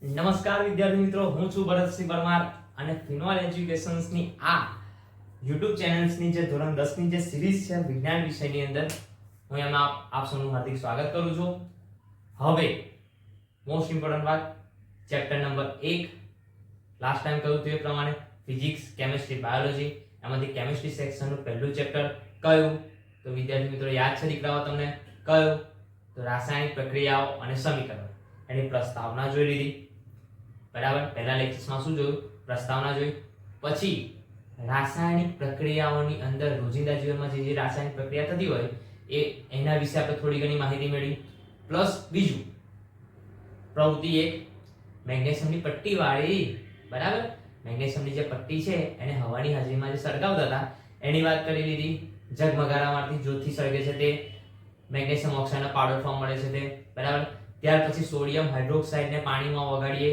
નમસ્કાર વિદ્યાર્થી મિત્રો, હું છું ભરતસિંહ પરમાર અને ફિનોલ એજ્યુકેશન્સ ની આ YouTube ચેનલ્સ ની જે ધોરણ 10 ની જે સિરીઝ છે વિજ્ઞાન વિષયની અંદર હું એમાં આપ સૌનું હાર્દિક સ્વાગત કરું છું. હવે મોસ્ટ ઇમ્પોર્ટન્ટ વાત, ચેપ્ટર નંબર 1 લાસ્ટ ટાઈમ કહ્યું તે પ્રમાણે ફિઝિક્સ, કેમિસ્ટ્રી, બાયોલોજી એમાંથી કેમિસ્ટ્રી સેક્શનનું પહેલું ચેપ્ટર કયું? તો વિદ્યાર્થી મિત્રો યાદ છે દીકરાઓ તમને કયું? તો રાસાયણિક પ્રક્રિયાઓ અને સમીકરણ. એની પ્રસ્તાવના જોઈ લીધી, બરાબર. પહેલા લેક્ચર્સમાં શું જોયું? પ્રસ્તાવના જોઈ. પછી રાસાયણિક પ્રક્રિયાઓની અંદર રોજિંદા જીવનમાં જે રાસાયણિક પ્રક્રિયા થતી હોય એના વિશે આપણે થોડી ઘણી માહિતી મેળવી. પ્લસ બીજું પ્રવૃત્તિ 1 મેગ્નેશિયમની પટ્ટી વાળી, બરાબર. મેગ્નેશિયમની જે પટ્ટી છે એને હવાની હાજરીમાં જે સળગાવતા હતા એની વાત કરી લીધી. ઝગમગારામાંથી જ્યોતથી સળગે છે તે મેગ્નેશિયમ ઓક્સાઇડનો પાવડર ફોર્મ મળે છે તે, બરાબર. ત્યાર પછી સોડિયમ હાઇડ્રોક્સાઇડને પાણીમાં ઓગાળીએ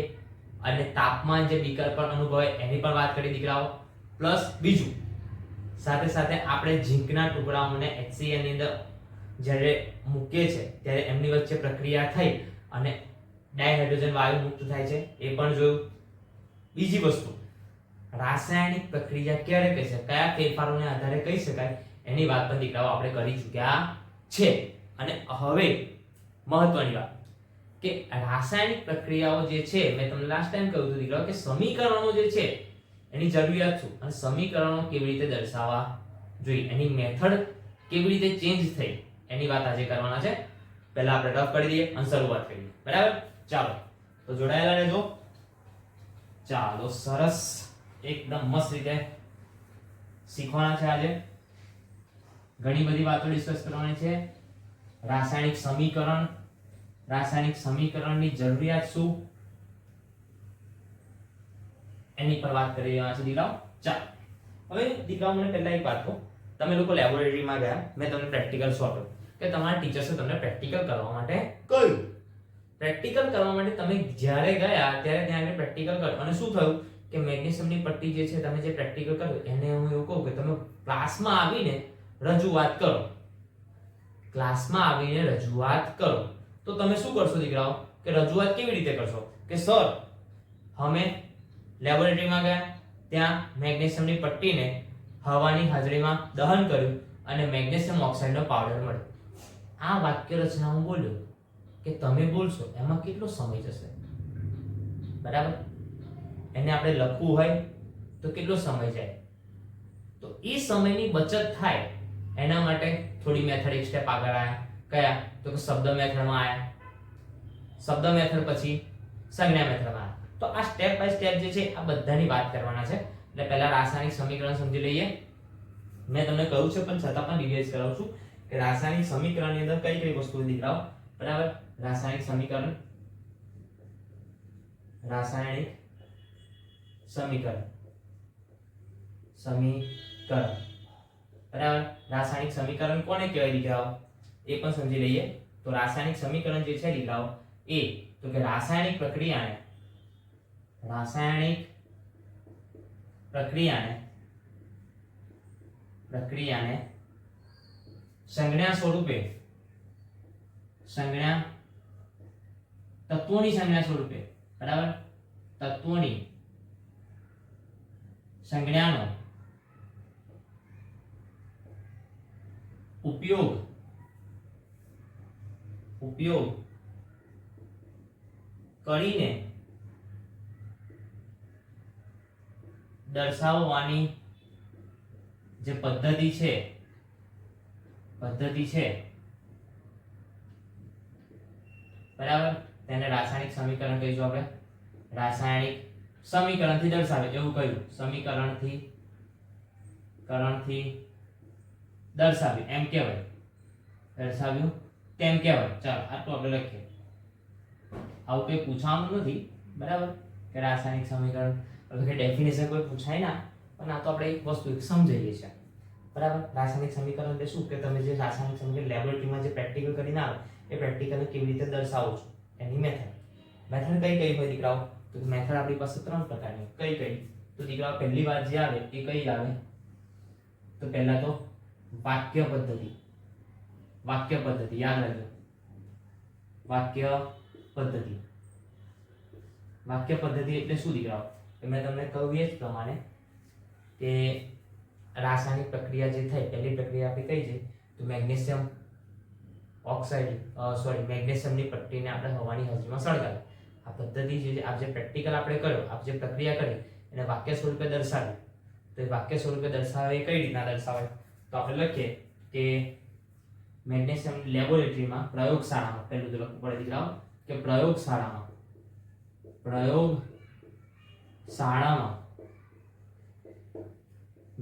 અને તાપમાન જે બીકર પર અનુભવાય એની પણ વાત કરી દીકરાઓ. પ્લસ બીજું સાથે સાથે આપણે ઝીંકના ટુકડાઓને HCl ની અંદર જ્યારે મૂકીએ છે ત્યારે એમની વચ્ચે પ્રક્રિયા થઈ અને ડાયહાઇડ્રોજન વાયુ મુક્ત થાય છે એ પણ જોયું. બીજી વસ્તુ, રાસાયણિક પ્રક્રિયા ક્યારે કહી શકાય, કયા ફેરફારોને આધારે કહી શકાય એની વાત પણ દીકરાઓ આપણે કરી ચૂક્યા છે. અને હવે મહત્વની વાત કે રાસાયણિક પ્રક્રિયાઓ જે છે, મેં તમને લાસ્ટ ટાઈમ કહ્યું હતું દીકરાઓ કે સમીકરણો જે છે એની જરૂરિયાત શું અને સમીકરણો કેવી રીતે દર્શાવવા જોઈએ, એની મેથડ કેવી રીતે ચેન્જ થઈ એની વાત આજે કરવાના છે. પહેલા આપણે રફ કરી દઈએ અને શરૂઆત કરીએ, બરાબર. ચાલો તો જોડાયેલા રહેજો. ચાલો, સરસ, એકદમ મસ્ત રીતે શીખવાના છે આજે. ઘણી બધી વાતો ડિસ્કસ કરવાની છે. રાસાયણિક સમીકરણ, રાસાયણિક સમીકરણની જરૂરિયાત શું એની પર વાત કરી રહ્યા છે દીકરાઓ. ચાલો હવે દીકરાઓ મને પહેલા એક વાત કહો, તમે લોકો લેબોરેટરીમાં ગયા, મેં તમને પ્રેક્ટિકલ સોંપ્યો કે તમારા ટીચર્સે તમને પ્રેક્ટિકલ કરવા માટે કહ્યું. પ્રેક્ટિકલ કરવા માટે તમે જ્યારે ગયા ત્યારે ત્યાં આગળ પ્રેક્ટિકલ કર્યું અને શું થયું કે મેગ્નેશિયમની પટ્ટી જે છે તમે જે પ્રેક્ટિકલ કર્યું એને હું એવું કહું કે તમે ક્લાસમાં આવીને રજૂઆત કરો. ક્લાસમાં આવીને રજૂઆત કરો તો તમે શું કરશો દીકરાઓ કે રજૂઆત કેવી રીતે કરશો કે સર અમે લેબોરેટરીમાં ગયા, ત્યાં મેગ્નેશિયમની પટ્ટીને હવાની હાજરીમાં દહન કર્યું અને મેગ્નેશિયમ ઓક્સાઇડનો પાવડર મળ્યો. આ વાક્ય રચના હું બોલ્યો કે તમે બોલશો એમાં કેટલો સમય જશે, બરાબર. એને આપણે લખવું હોય તો કેટલો સમય જાય, તો એ સમયની બચત થાય એના માટે થોડી મેથડ એક સ્ટેપ આગળ આવ્યા. કયા? તો કે શબ્દ મેથડમાં આવ્યા. શબ્દ મેથડ પછી સંજ્ઞા મેથડમાં આવ્યા. તો આ સ્ટેપ બાય સ્ટેપ જે છે આ બધાની વાત કરવાના છે. એટલે પહેલા રાસાયણિક સમીકરણ સમજી લઈએ. મેં તમને કહ્યું છે પણ છતાં પણ રિવાઇઝ કરાવું છું કે રાસાયણિક સમીકરણની અંદર કઈ કઈ વસ્તુઓ દીકરાઓ, બરાબર. રાસાયણિક સમીકરણ, રાસાયણિક સમીકરણ, સમીકરણ, બરાબર. રાસાયણિક સમીકરણ કોને કહેવાય દીકરાઓ એ પણ સમજી લઈએ. તો રાસાયણિક સમીકરણ જે છે દીકરાઓ એ તો કે રાસાયણિક પ્રક્રિયાને સંજ્ઞા સ્વરૂપે, તત્વોની સંજ્ઞા સ્વરૂપે, બરાબર, તત્વોની સંજ્ઞાનો ઉપયોગ કરીને દર્શાવવાની જે પદ્ધતિ છે બરાબર, તેને રાસાયણિક સમીકરણ કહીશું આપણે. રાસાયણિક સમીકરણથી દર્શાવે એવું કહ્યું, સમીકરણથી દર્શાવ્યું એમ કહેવાય, દર્શાવ્યું તેમ કહેવાય. ચાલો આટલું આપણે લખીએ. આવું કંઈ પૂછવાનું નથી, બરાબર, કે રાસાયણિક સમીકરણ કે ડેફિનેશન કોઈ પૂછાય ના, પણ આ તો આપણે એક વસ્તુ સમજાવીએ છીએ, બરાબર. રાસાયણિક સમીકરણ એટલે શું કે તમે જે રાસાયણિક સમીકરણ લેબોરેટરીમાં જે પ્રેક્ટિકલ કરીને આવો એ પ્રેક્ટિકલને કેવી રીતે દર્શાવો છો એની મેથડ કઈ હોય દીકરાઓ? તો મેથડ આપણી પાસે 3 પ્રકારની. કઈ? તો દીકરાઓ પહેલી વાત જે આવે એ કઈ આવે? તો પહેલા તો વાક્ય પદ્ધતિ. યાદ રાખજો, વાક્ય પદ્ધતિ. વાક્ય પદ્ધતિ એટલે શું દીકરાઓ? મેં તમને કહ્યું એ જ પ્રમાણે કે રાસાયણિક પ્રક્રિયા જે થઈ, પહેલી પ્રક્રિયા આપણી કઈ છે? તો મેગ્નેશિયમ ઓક્સાઇડ મેગ્નેશિયમની પટ્ટીને આપણે હવાની હાજરીમાં સળગાવી. આ પદ્ધતિ જે આ જે પ્રેક્ટિકલ આપણે કર્યો, આ જે પ્રક્રિયા કરી એને વાક્ય સ્વરૂપે દર્શાવી. તો એ વાક્ય સ્વરૂપે દર્શાવે એ કઈ રીતના દર્શાવે? તો આપણે લખીએ કે મેગ્નેશિયમ લેબોરેટરીમાં પ્રયોગશાળામાં, પહેલું તો લખવું પડે દીકરાઓ કે પ્રયોગશાળામાં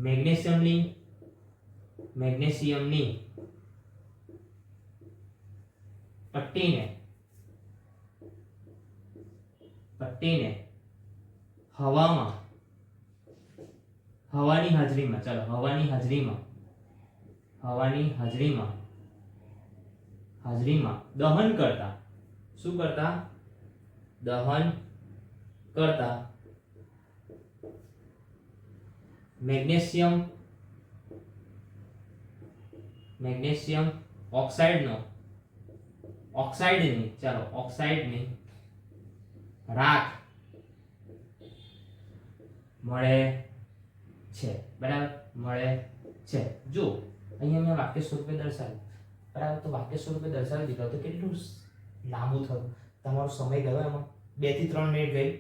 મેગ્નેશિયમની પટ્ટીને હવાની હાજરીમાં દહન કરતા. શું કરતા? દહન કરતા મેગ્નેશિયમ ઓક્સાઇડની રાખ મળે છે. બરાબર, મળે છે. જો અહીંયા મેં વાક્ય સ્વરૂપે દર્શાવ્યું, બરાબર, તો વાક્ય સ્વરૂપે દર્શાવી દીધું તો કેટલું લાંબુ થયું, તમારો સમય ગયો એમાં 2 થી 3 મિનિટ ગઈ.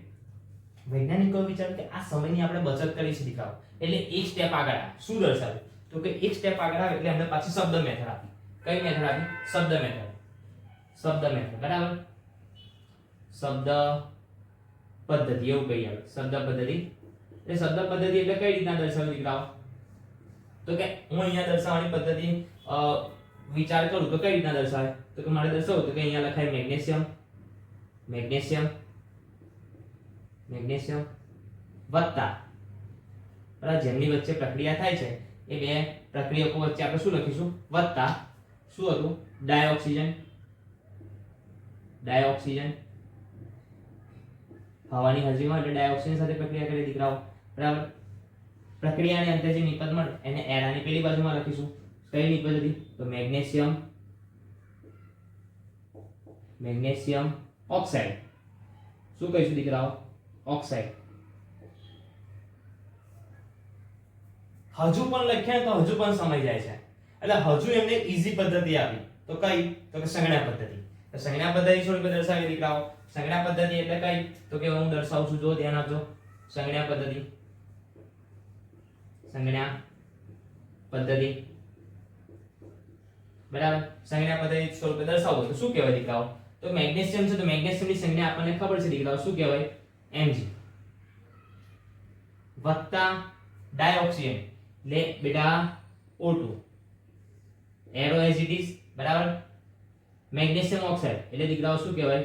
વૈજ્ઞાનિકો વિચાર્યું કે આ સમયની આપણે બચત કરી છે દીકરાઓ, એટલે એક સ્ટેપ આગળ આવે. શું દર્શાવ્યું? તો કે એક સ્ટેપ આગળ આવે એટલે અમને પાછી શબ્દ મેથડ આપી. કઈ મેથડ આપી? શબ્દ મેથડ. બરાબર, શબ્દ પદ્ધતિ એવું કહી આવે. શબ્દ પદ્ધતિ એટલે કઈ રીતના દર્શાવ્યું દીકરાઓ? તો કે હું અહીંયા દર્શાવવાની પદ્ધતિ વિચાર કરું તો કઈ રીતના દર્શાવે? તો કે મારે દર્શાવવું તો કે અહીંયા લખાય મેગ્નેશિયમ વત્તા, બરાબર, જેમની વચ્ચે પ્રક્રિયા થાય છે એ બે પ્રક્રિયકો વચ્ચે આપણે શું લખીશું? વત્તા શું હતું? ડાયોક્સિજન હવાની હાજરીમાં એટલે ડાયોક્સિજન સાથે પ્રક્રિયા કરી દીકરાઓ. બરાબર, પ્રક્રિયાને અંતે જે નિપજ મળે એને એરાની પેલી બાજુમાં લખીશું. કઈ નિપજ હતી? તો મેગ્નેશિયમ ઓક્સાઇડ. શું કહીશું દીકરાઓ? ઓક્સાઇડ. હજુ પણ લખ્યા તો હજુ પણ સમય જાય છે, એટલે હજુ એમને ઈઝી પદ્ધતિ આપી. તો કઈ? તો કે સંજ્ઞા પદ્ધતિ. તો સંજ્ઞા પદ્ધતિ સ્વરૂપે દર્શાવી દીકરાઓ. સંજ્ઞા પદ્ધતિ એટલે કઈ? તો કે હું દર્શાવું છું, જો ધ્યાન આપજો. સંજ્ઞા પદ્ધતિ બરાબર, સંજ્ઞા પદ્ધતિ સ્વરૂપે દર્શાવો તો શું કહેવાય દીકરાઓ? તો મેગ્નેશિયમ છે તો મેગ્નેશિયમની સંજ્ઞા આપણને ખબર છે દીકરાઓ, શું કહેવાય? Mg વત્તા ડાયોક્સિજન એટલે બેટા O2, arrow as it is. બરાબર, મેગ્નેશિયમ ઓક્સાઇડ એટલે દીકરાઓ શું કહેવાય?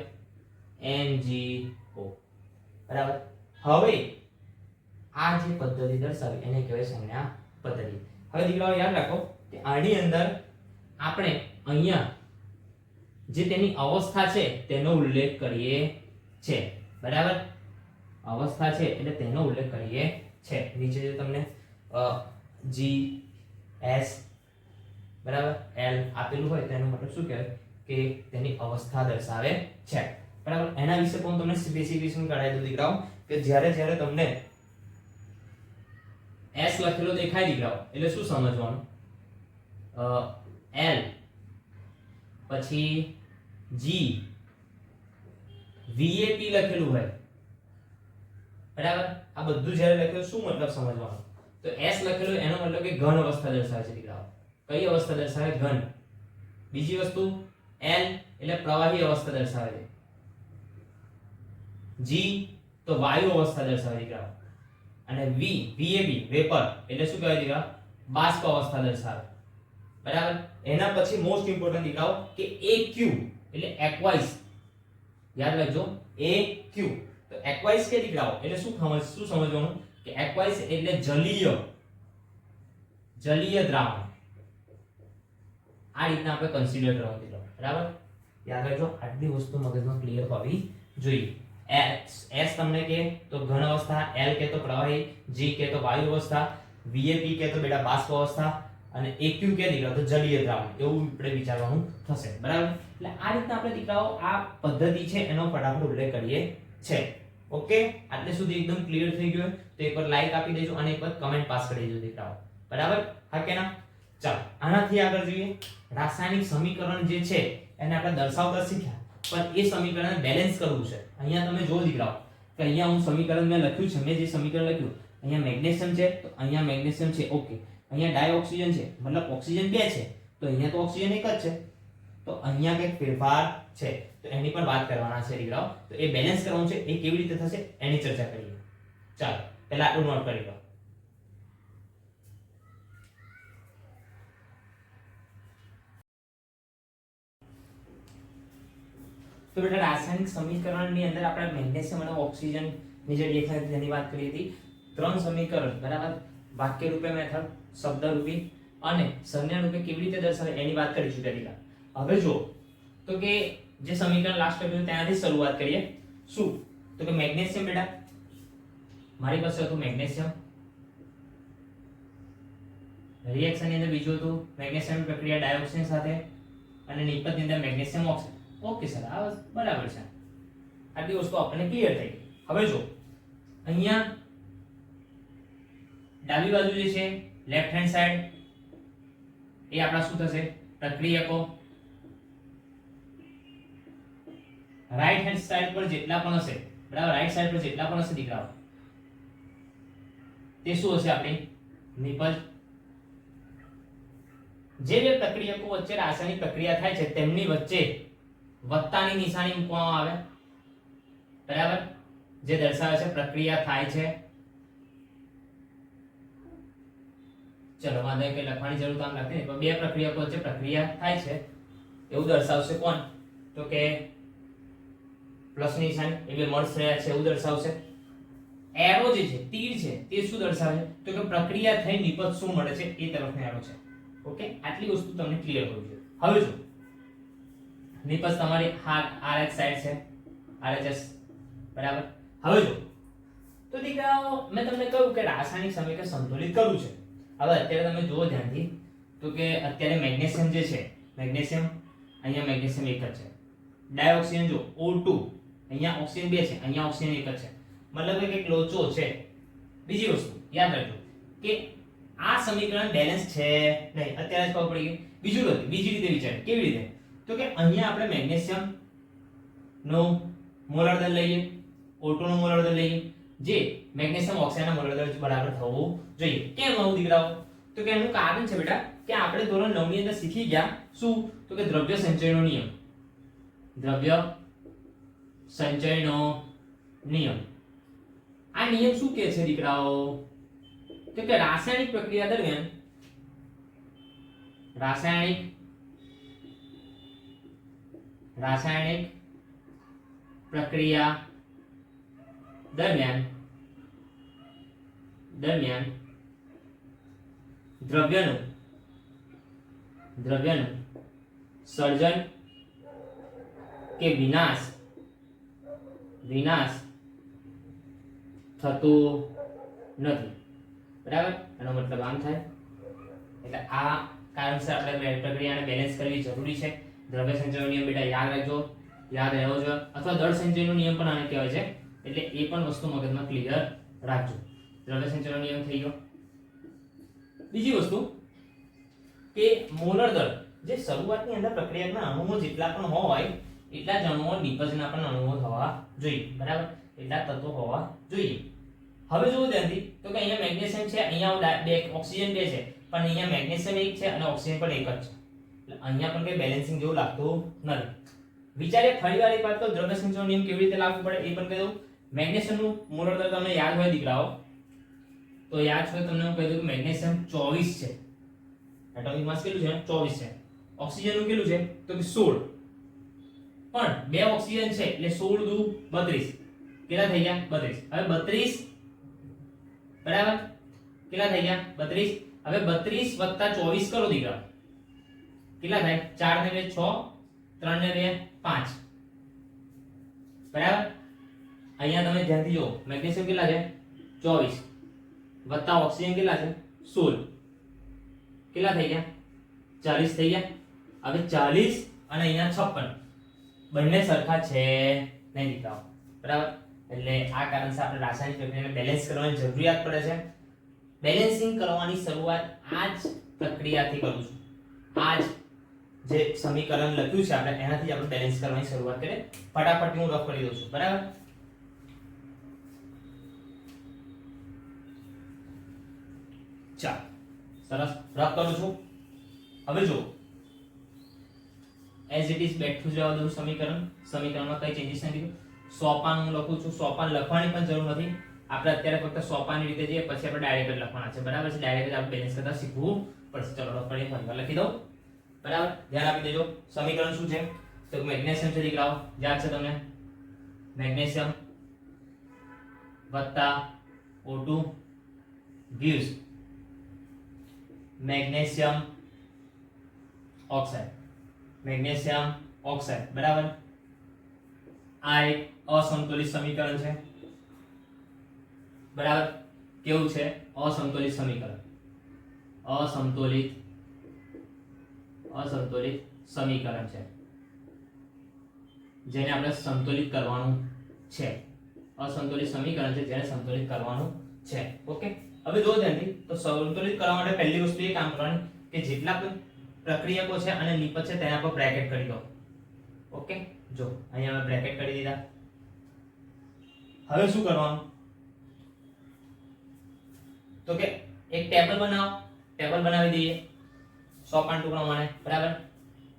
MgO. બરાબર, હવે આ જે પદ્ધતિ દર્શાવી એને કહેવાય સંજ્ઞા પદ્ધતિ. હવે દીકરાઓ યાદ રાખો કે આની અંદર આપણે અહીંયા જે તેની અવસ્થા છે તેનો ઉલ્લેખ કરીએ છે. બરાબર, અવસ્થા છે એટલે તેનો ઉલ્લેખ કરીએ છે. નીચે જે તમને G S બરાબર L આપેલું હોય તેનો મતલબ શું કહેવાય? કે તેની અવસ્થા દર્શાવે છે. બરાબર, એના વિશે પણ તમને સ્પેસિફિકેશન કરાવી દઉં દીકરાઓ કે જ્યારે તમને S લખેલો દેખાય દીકરાઓ એટલે શું સમજવાનું? L પછી G VAP લખેલું હોય, બરાબર, આ બધું જ્યારે લખેલું શું મતલબ સમજવાનું? તો S લખેલું એનો મતલબ કે ઘન અવસ્થા દર્શાવે છે દીકરાઓ. કઈ અવસ્થા દર્શાવે? ઘન. બીજી વસ્તુ L એટલે પ્રવાહી અવસ્થા દર્શાવે છે. G તો વાયુ અવસ્થા દર્શાવે દીકરાઓ. અને VAB વેપર એટલે શું કહેવાય દીકરા? બાષ્પ અવસ્થા દર્શાવે. બરાબર, એના પછી મોસ્ટ ઇમ્પોર્ટન્ટ દીકરાઓ કે AQ એટલે એક્વાઇસ. યાદ રાખજો, AQ તો એક્વાઇસ કે દીકરાઓ એટલે શું સમજવાનું? કે એક્વાઇસ એટલે જલીય દ્રાવણ. આ રીતના આપણે કન્સિડર કરવાનું દીકરાઓ. બરાબર, યાદ રાખજો, આટલી વસ્તુ મગજમાં ક્લિયર હોવી જોઈએ. S તમને કે તો ઘન અવસ્થા, L કે તો પ્રવાહી, G કે તો વાયુ અવસ્થા, VAP કે તો બેટા બાષ્પ અવસ્થા અને AQ કે દીકરાઓ તો જલીય દ્રાવણ. એવું આપણે વિચારવાનું થશે. બરાબર, એટલે આ રીતના આપણે દીકરાઓ આ પદ્ધતિ છે એનો ફટાફટ ઉલ્લેખ કરીએ છે. ઓકે, આટલે સુધી એકદમ ક્લિયર થઈ ગયું તો એકવાર લાઈક આપી દેજો અને એકવાર કમેન્ટ પાસ કરી દેજો દીકરાઓ. બરાબર? હા કે ના? ચાલો આનાથી આગળ જોઈએ. રાસાયણિક સમીકરણ જે છે એને આપણે દર્શાવતા શીખ્યા, પણ એ સમીકરણને બેલેન્સ કરવું છે. અહીંયા તમે જો દીકરાઓ કે અહીંયા હું સમીકરણ મેં લખ્યું છે, મેં જે સમીકરણ લખ્યું અહીંયા મેગ્નેશિયમ છે તો અહીંયા મેગ્નેશિયમ છે. ઓકે, અહીંયા ડાયઓક્સિજન છે મતલબ ઓક્સિજન 2 છે તો અહીંયા તો ઓક્સિજન 1 જ છે, તો અહીંયા કંઈક ફેરફાર છે તો એની પણ વાત કરવાના છે દીકરાઓ. તો એ બેલેન્સ કરવાનું છે, એ કેવી રીતે થશે એની ચર્ચા કરીએ. ચાલો પહેલા આટલું નોટ કરી લો. તો બેટા રાસાયણિક સમીકરણની અંદર આપણે મેગ્નેશિયમ અને ઓક્સિજન ની જે દેખાય તેની વાત કરી હતી. 3 સમીકરણ બરાબર, વાક્ય રૂપે મેથડ, શબ્દ રૂપે અને સંજ્ઞા રૂપે કેવી રીતે દર્શાવે એની વાત કરીશું દીકરા. હવે જો તો કે જે સમીકરણ લાસ્ટ આપ્યું ત્યાંથી શરૂઆત કરીએ. શું તો કે મેગ્નેશિયમ બેટા મારી પાસે હતું મેગ્નેશિયમ, રિએક્શન ની અંદર બીજું હતું મેગ્નેશિયમ પ્રક્રિયા ડાયોક્સિન સાથે અને નિપજની અંદર મેગ્નેશિયમ ઓક્સાઇડ. ઓકે સર, આ બરાબર છે, આટલી વસ્તુ આપણને ક્લિયર થઈ ગઈ. હવે જો અહીંયા ડાબી બાજુ જે છે લેફ્ટ હેન્ડ સાઈડ એ આપણા શું થશે પ્રક્રિયકો, રાઈટ હેન્ડ સાઈડ પર જેટલા પણ હશે બરાબર, રાઈટ સાઈડ પર જેટલા પણ હશે દીકરાઓ તે શું હશે આપણી નિપજ. જે બે પ્રક્રિયકો વચ્ચે રાસાયણિક પ્રક્રિયા થાય છે તેમની વચ્ચે વત્તાની નિશાની મૂકવામાં આવે બરાબર, જે દર્શાવે છે પ્રક્રિયા થાય છે. ચલો વાંધો નહીં, કે લખવાની જરૂર કામ લાગતી નહીં, પણ બે પ્રક્રિયકો વચ્ચે પ્રક્રિયા થાય છે એવું દર્શાવશે કોણ તો કે પ્લસની નિશાની, એ બે મળશે રહ્યા છે એવું દર્શાવશે. એરો જે છે તીર છે તે શું દર્શાવે છે તો કે પ્રક્રિયા થઈ નિપજ શું મળે છે એ તરફનો એરો છે. ઓકે, આટલી વસ્તુ તમને ક્લિયર કરવી છે. હવે જો નિપજ તમારી RH સાઈડ છે, RHS બરાબર. હવે જો તો દીકરાઓ મેં તમને કહ્યું કે રાસાયણિક સમીકરણ સંતુલિત કરવું છે. હવે અત્યારે તમે જુઓ ધ્યાનથી તો કે અત્યારે મેગ્નેશિયમ જે છે, મેગ્નેશિયમ અહીંયા મેગ્નેશિયમ 1 જ છે, ડાયોક્સિજન જો O2 અહીંયા ઓક્સિજન 2 છે, અહીંયા ઓક્સિજન 1 જ છે, મતલબ કે એક લોચો છે. બીજી વસ્તુ યાદ રાખજો કે આ સમીકરણ બેલેન્સ છે નહીં, અત્યારે જ ખબર પડી ગઈ. બીજી રીતે વિચાર, કેવી રીતે તો કે અહીંયા આપણે મેગ્નેશિયમ નો મોલર દર લઈએ, O2 નો મોલર દર લઈએ, જે મેગ્નેશિયમ ઓક્સાઇડના મોલર દર બરાબર થવું જોઈએ. કેમ આવું દીકરાઓ તો કે એનું કારણ છે બેટા કે આપણે ધોરણ 9 ની અંદર શીખી ગયા શું તો કે દ્રવ્ય સંચયનો નિયમ. દ્રવ્ય સંચયનો નિયમ, આ નિયમ શું કહે છે દીકરાઓ તો કે રાસાયણિક પ્રક્રિયા દરમિયાન રાસાયણિક પ્રક્રિયા દરમિયાન દ્રવ્યનું સર્જન કે વિનાશ થતું નથી બરાબર. એનો મતલબ આમ થાય એટલે આ કારણસર આપણે પ્રક્રિયાને બેલેન્સ કરવી જરૂરી છે. દ્રવ્ય સંચયનો નિયમ બેટા યાદ રાખજો, યાદ રહેવો જોઈએ, અથવા દળ સંચયનો નિયમ પણ આને કહેવાય છે, એટલે એ પણ વસ્તુ મગજમાં ક્લિયર રાખજો. દ્રવ્ય સંચયનો નિયમ થઈ ગયો. બીજી વસ્તુ કે મોલર દળ, જે શરૂઆતની અંદર પ્રક્રિયાના અણુઓ જેટલા પણ હોય એટલા જ અણુઓ નિપજના પણ અણુઓ થવા જોઈએ બરાબર, એટલા તત્વો હોવા જોઈએ. હવે જુઓ ધ્યાનથી તો કે અહીંયા મેગ્નેશિયમ છે, અહીંયા ઓક્સિજન 2 છે, પણ અહીંયા મેગ્નેશિયમ 1 છે અને ઓક્સિજન પણ 1 જ છે, એટલે અહીંયા પણ કઈ બેલેન્સિંગ જેવું લાગતું નથી. વિચારે ફરીવાર એક વાત તો દ્રવ્ય સંચયનો નિયમ કેવી રીતે લાગુ પડે એ પણ કહી દઉં. મેગ્નેશિયમનું મોલર દર તમને યાદ હોય દીકરાઓ તો યાદ હોય તમને હું કહી દઉં કે મેગ્નેશિયમ 24 છે, એટોમિક માસ કેટલું છે 24 છે. ઓક્સિજનનું કેટલું છે તો કે 16, પણ બે ઓક્સિજન છે એટલે 16 દુ 32, કેટલા થઈ ગયા 32. હવે 32 બરાબર કેટલા થઈ ગયા 32. હવે 32 વત્તા 24 કરો દીકરા કેટલા થાય 4 ને 2 6, 3 ને 2 5 બરાબર. અહીંયા તમે ધ્યાનથી જુઓ મેગ્નેશિયમ કેટલા છે 24 વત્તા ઓક્સિજન કેટલા છે 16, કેટલા થઈ ગયા 40 થઈ ગયા. હવે 40 અને અહીંયા 56 બંને સરખા છે નહીં દીકરાઓ બરાબર. એટલે આ કારણસર આપણે રાસાયણિક પ્રક્રિયાને બેલેન્સ કરવાની જરૂરિયાત પડે છે. બેલેન્સિંગ કરવાની શરૂઆત આ જ પ્રક્રિયાથી કરું છું. આ જ જે સમીકરણ લખ્યું છે આપણે એનાથી આપણે બેલેન્સ કરવાની શરૂઆત કરીએ. ફટાફટ હું રફ કરી દઉં છું. બરાબર, ચાલો સરસ રફ કરું છું. હવે જો એઝ ઇટ ઇઝ બેઠું જવા દઉં સમીકરણમાં કઈ ચેન્જીસ નથી. સોપાન હું લખું છું. સોપાન લખવાની પણ જરૂર નથી. આપણે અત્યારે ફક્ત સોપાની રીતે જઈએ, પછી આપણે ડાયરેક્ટ લખવાના છે. બરાબર છે, ડાયરેક્ટ આપણે બેલેન્સ કરતા શીખવું પડશે. ચલો રફ કરી ફરીવાર લખી દઉં. બરાબર, ધ્યાન આપી દેજો. સમીકરણ શું છે? તો મેગ્નેશિયમ છે દીકરાઓ, યાદ છે તમને? મેગ્નેશિયમ વત્તા O2 gives magnesium oxide. Magnesium oxide. બરાબર, આ એક અસંતુલિત સમીકરણ છે. બરાબર, કેવું છે? અસંતુલિત સમીકરણ. અસંતુલિત સમીકરણ છે જેને આપણે સંતુલિત કરવાનું છે. અસંતુલિત સમીકરણ છે જેને સંતુલિત કરવાનું છે. ઓકે, હવે જો ધ્યાનથી, તો સંતુલિત કરવા માટે પહેલી વસ્તુ એ કામ કરવાની કે જેટલા પણ પ્રક્રિયકો છે અને નિપજ છે તેના પર બ્રેકેટ કરી દો. ઓકે, જો અહીંયા મેં બ્રેકેટ કરી દીધા. હવે શું કરવાનું? તો કે એક ટેબલ બનાવો. ટેબલ બનાવી દઈએ સોપાન ટુકડા પ્રમાણે. બરાબર,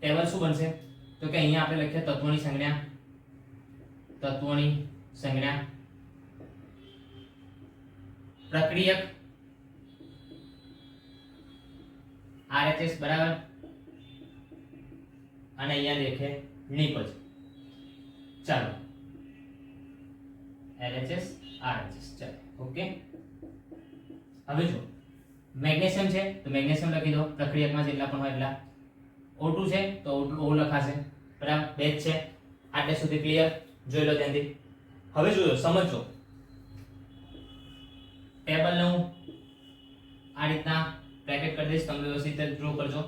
ટેબલ શું બનશે? તો કે અહીંયા આપણે લખીએ તત્વોની સંજ્ઞા, પ્રક્રિયક RHS. બરાબર, અને અહીંયા લખે નિપજ. ચાલો LHS RHS. ચાલો ઓકે. હવે જો મેગ્નેશિયમ છે તો મેગ્નેશિયમ લખી દો. પ્રક્રિયકમાં જેટલા પણ હોય એટલા. O2 છે તો O લખાશે. બરાબર, બેઝ છે. આટલે સુધી ક્લિયર? જોઈ લો ધ્યાનથી. હવે જોજો, સમજો. ટેબલને હું આ રીતના બ્રેકેટ કરી દઈશ. તમે વ્યવસ્થિત ડ્રો કરજો.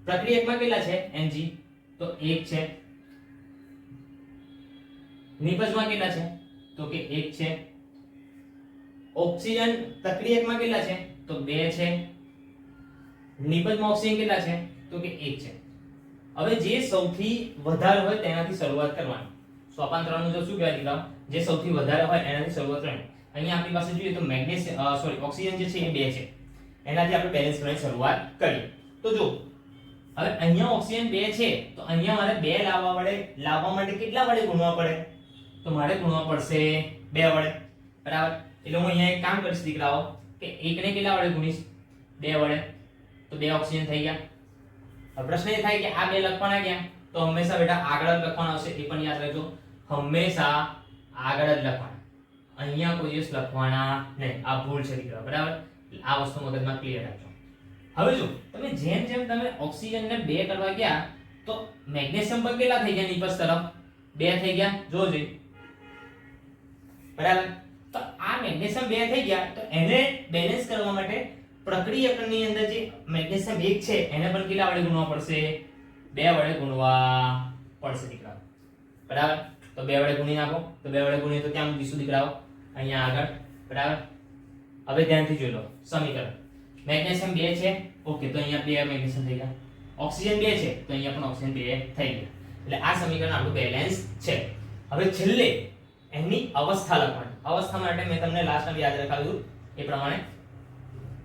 પ્રક્રિયકમાં કેટલા છે? Mg તો 1 છે. નિપજમાં કેટલા છે? તો કે 1 છે. ઓક્સિજન પ્રક્રિયકમાં કેટલા છે? તો 2 છે. નિપજમાં ઓક્સિજન કેટલા છે? તો કે 1 છે. હવે જે સૌથી વધારે હોય તેનાથી શરૂઆત કરવાની. સોપાન 3 નું જો શું કહેવાય દીકરાઓ? જે સૌથી વધારે હોય એનાથી શરૂઆત કરવાની. અહીંયા આપણી પાસે જોઈએ તો ઓક્સિજન જે છે એ 2 છે. એનાથી આપણે બેલેન્સ કરવાની શરૂઆત કરીએ. તો જો હવે અહીંયા ઓક્સિજન 2 છે તો અહીંયા મારે 2 લાવવા માટે કેટલા વડે ગુણવા પડે? તો મારે ગુણવા પડશે 2 વડે. બરાબર, એટલે હું અહીંયા એક કામ કરીશ દીકરાઓ કે 1 ને કેટલા વડે ગુણીશ? 2 વડે. તો 2 ઓક્સિજન થઈ ગયા. હવે પ્રશ્ન એ થાય કે આ 2 લખવાના ક્યાં? તો હંમેશા બેટા આગળ જ લખવાના આવશે. એ પણ યાદ રાખજો, હંમેશા આગળ જ લખવાના. અહીંયા કોઈ દિવસ લખવાના નહીં. આ ભૂલ છે દીકરા. બરાબર, આ વસ્તુ મગજમાં ક્લિયર રાખજો. હવે જો તમે જેમ તમે ઓક્સિજનને 2 કરવા ગયા તો મેગ્નેશિયમ પર કેટલા થઈ ગયા? નિપજ તરફ 2 થઈ ગયા. જોજો. બરાબર, તો આ મેગ્નેશિયમ 2 થઈ ગયા તો એને બેલેન્સ કરવા માટે પ્રક્રિયકની અંદર જે મેગ્નેશિયમ 1 છે એને પણ કેટલા વડે ગુણવા પડશે? 2 વડે ગુણવા પડશે દીકરાઓ. બરાબર, તો 2 વડે ગુણી નાખો. તો 2 વડે ગુણીએ તો ક્યાં મૂકીશું દીકરાઓ? અહીંયા આગળ. બરાબર, હવે ધ્યાનથી જોઈ લો સમીકરણ. મેગ્નેશિયમ 2 છે. ઓકે, તો અહીંયા 2 મેગ્નેશિયમ થઈ ગયા. ઓક્સિજન 2 છે તો અહીંયા પણ ઓક્સિજન 2 થઈ ગયા. એટલે આ સમીકરણ આપણું બેલેન્સ છે. હવે છેલ્લે એની અવસ્થા લખવાની. અવસ્થા માટે મેં તમને લાસ્ટ ટાઈમ યાદ રખાવ્યું એ પ્રમાણે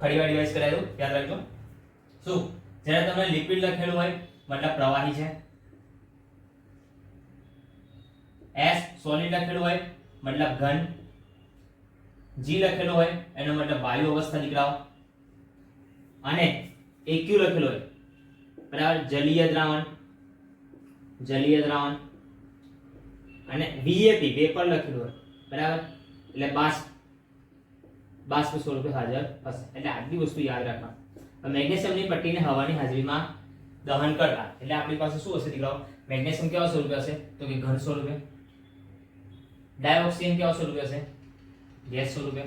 ફરીવાર રિવાઇઝ કરાવ્યું. યાદ રાખજો. શું? જ્યારે તમને લિક્વિડ લખેલું હોય મતલબ પ્રવાહી છે. S સોલિડ લખેલું હોય મતલબ ઘન. G લખેલું હોય એનો મતલબ વાયુ અવસ્થા દીકરાઓ. અને AQ લખેલું હોય બરાબર જલીય દ્રાવણ. અને VAP વેપર લખેલું હોય બરાબર એટલે બાષ્પ સ્વરૂપે હાજર હશે. એટલે આટલી વસ્તુ યાદ રાખવા. મેગ્નેશિયમની પટ્ટીને હવાની હાજરીમાં દહન કરતા એટલે આપણી પાસે શું હશે દીકરાઓ? મેગ્નેશિયમ કેવા સ્વરૂપે હશે? તો કે ઘન સ્વરૂપે. ડાયોક્સિજન કેવા સ્વરૂપે હશે? ગેસ સ્વરૂપે.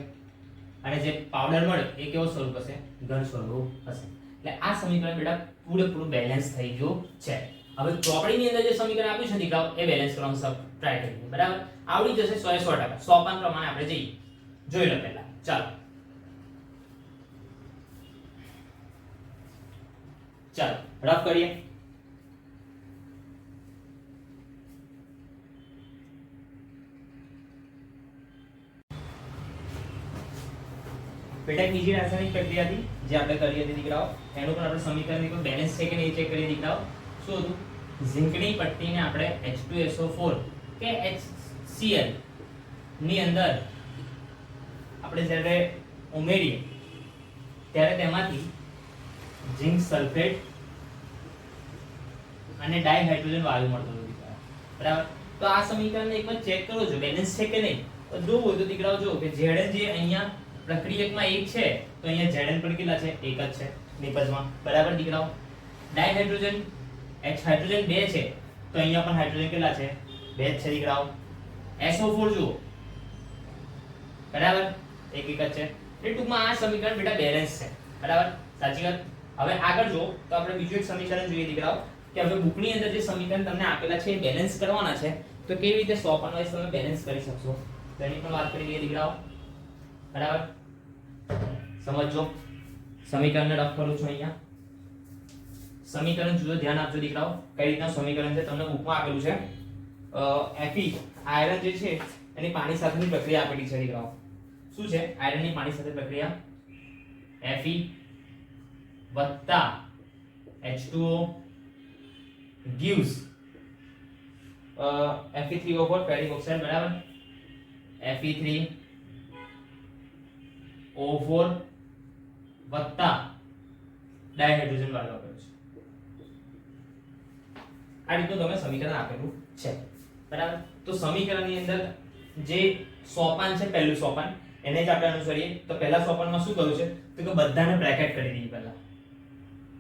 અને જે પાવડર મળે એ કેવો સ્વરૂપ હશે? ઘન સ્વરૂપ હશે. એટલે આ સમીકરણ બેટા પૂરેપૂરું બેલેન્સ થઈ ગયું છે. હવે ચોપડીની અંદર જે સમીકરણ આપ્યું છે દીકરાઓ એ બેલેન્સ કરવાનું ટ્રાય કરીએ, બરાબર? આવડી જશે 100% સોપાન પ્રમાણે આપણે જઈએ. જોઈ લો પહેલા, ચાલો રફ કરીએ. બેટા બીજી રાસાયણિક પ્રક્રિયા હતી જે આપણે કરી હતી દીકરાઓ, એનું પણ આપણે સમીકરણ કોઈ બેલેન્સ છે કે નહીં ચેક કરીએ દીકરાઓ. શું હતું? ઝીંકની પટ્ટીને આપણે H2SO4 કે HCl ની અંદર આપણે જ્યારે ઉમેરીએ ત્યારે તેમાંથી ઝિંક સલ્ફેટ અને ડાયહાઇડ્રોજન વાયુ મળતો હતો દીકરાઓ, બરાબર? તો આ સમીકરણને એકવાર ચેક કરો છો બેલેન્સ છે કે નહીં. તો જોવું હોય તો દીકરાઓ જો કે Zn જે અહીંયા પ્રક્રિયકમાં 1 છે તો અહીંયા Zn પણ કેટલા છે? 1 જ છે નિપજમાં, બરાબર દીકરાઓ? ડાયહાઇડ્રોજન H હાઇડ્રોજન 2 છે તો અહીંયા પણ હાઇડ્રોજન કેટલા છે? 2 જ છે દીકરાઓ. SO4 જુઓ, બરાબર? 1 જ છે. એટલે ટૂંકમાં આ સમીકરણ બેટા બેલેન્સ છે, બરાબર? સાચી વાત. હવે આગળ જો તો આપણે બીજું એક સમીકરણ જોઈએ દીકરાઓ કે હવે બુકની અંદર જે સમીકરણ તમને આપેલા છે એ બેલેન્સ કરવાના છે તો કેવી રીતે સોપાન વાઇઝ તમે બેલેન્સ કરી શકશો તેની પણ વાત કરી લઈએ દીકરાઓ, બરાબર? સમજો. સમીકરણને રફ કરું છું અહીંયા. સમીકરણ જુઓ, ધ્યાન આપજો દીકરાઓ. કઈ રીતના સમીકરણ છે તમને બુકમાં આપેલું છે. Fe આયરન જે છે એની પાણી સાથેની પ્રક્રિયા આપેલી છે દીકરાઓ. શું છે? આયરનની પાણી સાથે પ્રક્રિયા Fe વત્તા H2O gives Fe3O4 ferric oxide, બરાબર? Fe3O4 વત્તા ડાયહાઇડ્રોજન વાળું આપેલું છે. આ રીતનું તમે સમીકરણ આપેલું છે, બરાબર? તો સમીકરણની અંદર જે સોપાન છે, પહેલું સોપાન એને જ આપણે અનુસરીએ. તો પહેલા સોપાનમાં શું કર્યું છે તો કે બધાને બ્રેકેટ કરી દઈએ. પહેલા